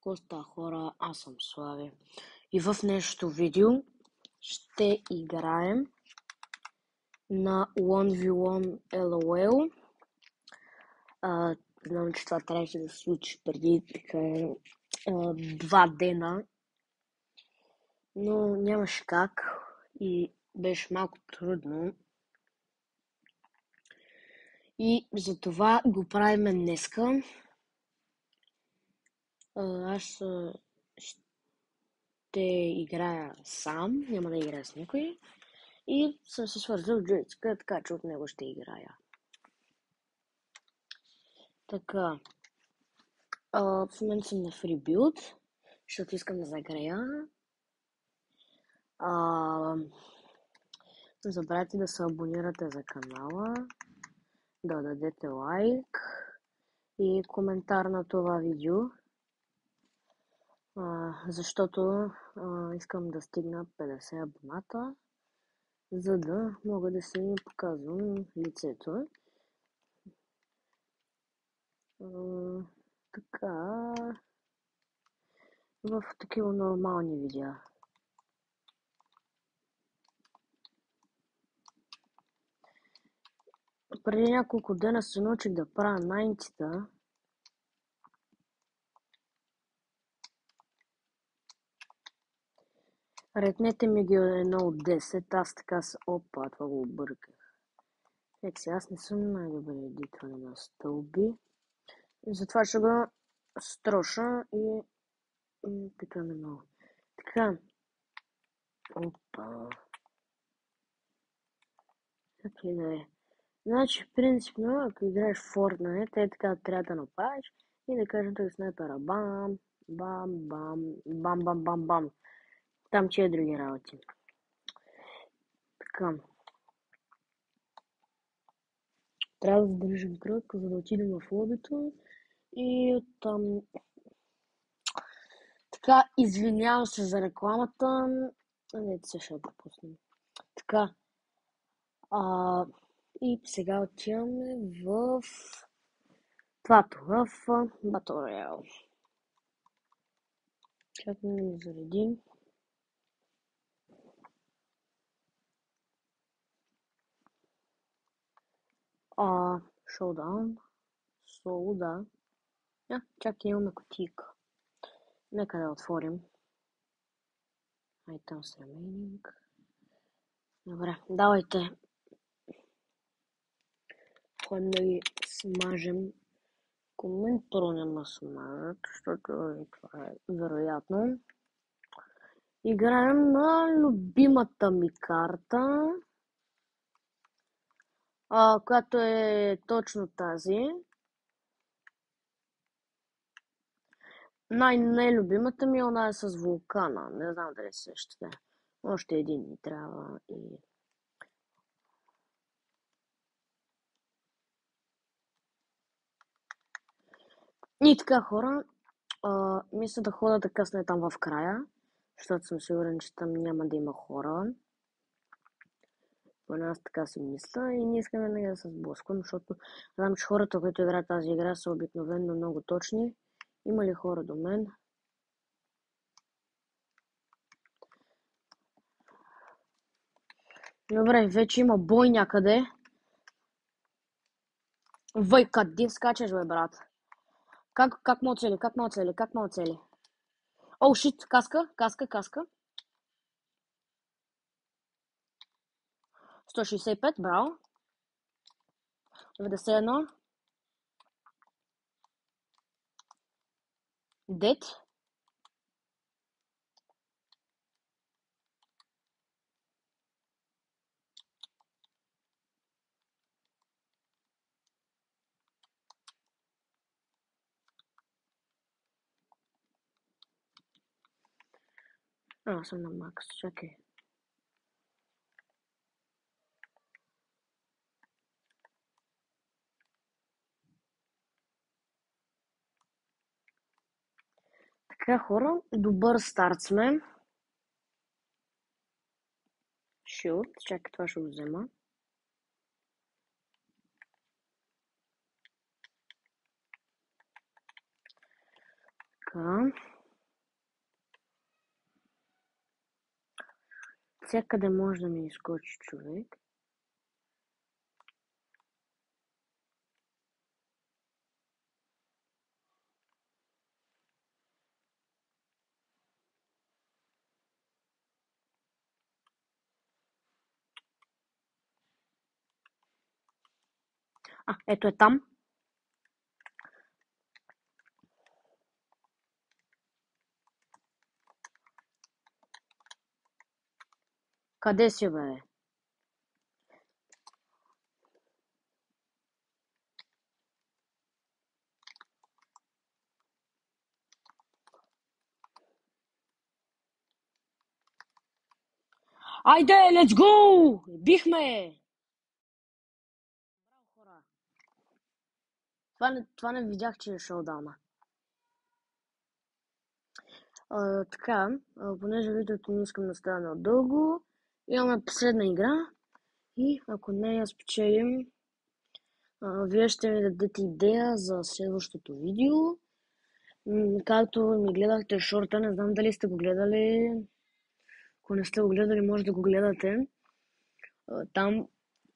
Коста хора, аз съм Слави. И в днешното видео ще играем на 1v1 LOL. Знам, че това трябваше да се случи преди така 2 дена, но нямаше как и беше малко трудно. И затова го правим днеска. Аз ще играя сам, няма да играя с никой. И съм се свързал с Джуицка, така че от него ще играя. Така. В момента съм на free build, защото искам да загрея. Не забравяйте да се абонирате за канала, да дадете лайк и коментар на това видео, защото искам да стигна 50 абоната, за да мога да си показвам лицето. Така, в такива нормални видеа. Преди няколко дена се научих да правя 90-та. Ретнете ми ги 1 от 10, аз така с... Опа, това го обърках. Аз не съм най-добре едитване на стълби. Затова ще го строша и питаме много. Така. Опа. Как ли да е? Значи, принципно, ако играеш в Fortnite, така трябва да направиш и да кажем този снайпера. Бам, бам, бам, бам, бам, бам, бам. Там че е други работи. Така. Трябва да държим кръг, за да отидем в лобито и оттам... Така, извинявам се за рекламата. Не, се ще пропуснем. Така. И сега отиваме в... Твато, в Battle Royale. Чакаме да ми заредим. Showdown. Солда. Чакай, имаме кутийка. Нека да отворим. Items remaining. Добре, давайте. Ходим да ги смажем. Комент първо няма смажат, защото това е вероятно. Играем на любимата ми карта, която е точно тази. Най-нелюбимата ми е она е с вулкана. Не знам дали се сещате. Още един ни трябва и... И така, хора, мисля да хода да късне там в края, защото съм сигурен, че там няма да има хора. Поне аз така си мисля и не искаме да се сблъсквам, защото знам, че хората, които играят тази игра, са обикновено много точни. Има ли хора до мен? Добре, вече има бой някъде. Вай, къде скачаш, бе, брат? Как ме оцели? Как ме оцели? О, шит, каска. 165, браво. 91. Дет. Аз съм на макс, чакай. Така, хора, добър старт сме. Шилд, чакай, това ще го взема. Така. Навсякъде може да ми изкочи човек. Ето е там. Къде си, бе? Айде, let's go! Бихме! Браво, хора. Това не видях, че е шоудауна. Така, понеже видеото не искам да стане много дълго, имаме последна игра и ако не я спечелим, вие ще ми дадете идея за следващото видео. Както ми гледахте шорта, не знам дали сте го гледали. Ако не сте го гледали, може да го гледате. Там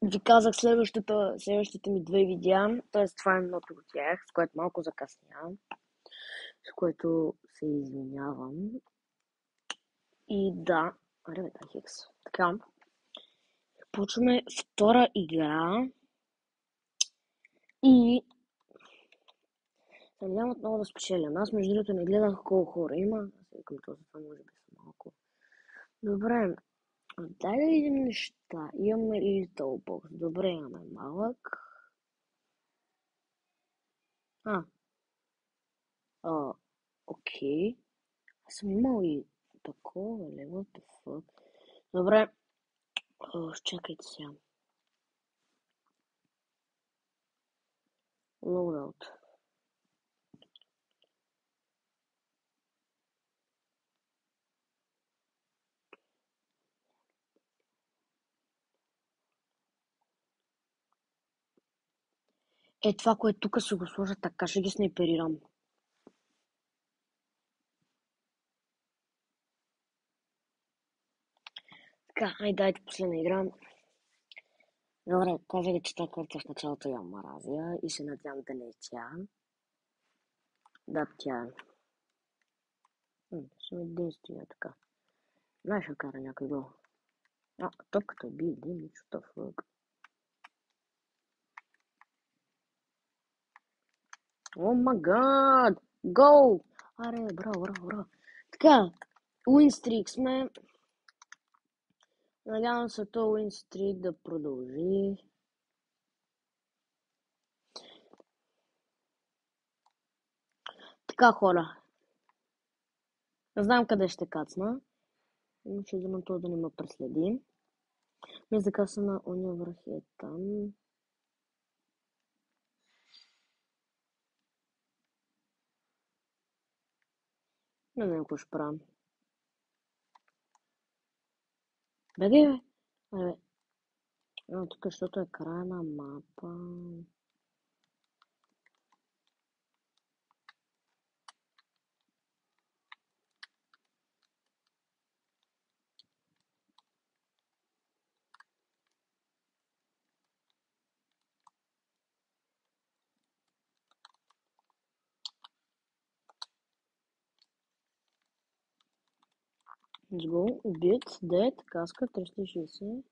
ви казах следващите ми 2 видеа, т.е. това е едното от тях, с което малко закъснявам, с което се извинявам. И да, Хикс. Така, почваме втора игра и се надявам отново да спечелям. Аз между другото не гледах колко хора има, аз викам това може би са малко. Добре, дай да видим неща. Имаме Little Box. Добре, имаме малък. Окей. Аз съм имал и такова, what the fuck. Добре. Чакайте сега. Loadout. Това, което тук ще го сложа така, ще ги снайперирам. Така, дайте последна игра. Добре, казах ви, че тази карта в началото я мразя и се надявам да не е тя. Да, тя е. Съм единствения така. Знаеш, ще кара някой гол. Топката би един, нищо да фък. О май гад! Гол! Аре, браво. Така, уинстрик сме. Надявам се то уинстрик да продължи. Така, хора. Не знам къде ще кацна. Но ще взема това да не ме преследи. Мисля да кацна на ония върх е там. Не знам какво ще правим. Бе. Тук, защото е края на мапа. Let's go. Убит, дед, каска, 360.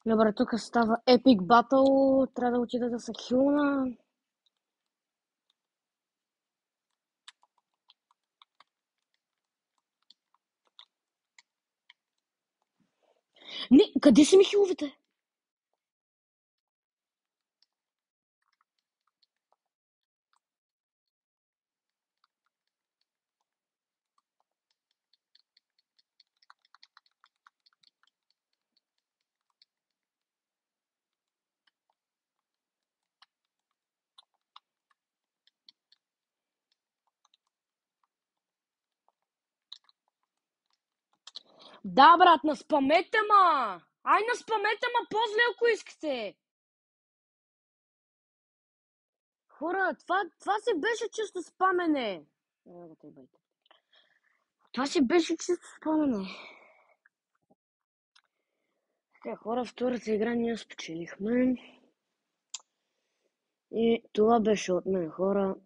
Добре, тук става Epic Battle. Трябва да отида да се хилна. Не, къде са ми хиловете? Да, брат, наспамете ма! Ай, наспамете ма по-зле, ако искате! Хора, това си беше чисто спамене! Това си беше чисто спамене. Така, хора, втората игра ние спечелихме. И това беше от мен, хора.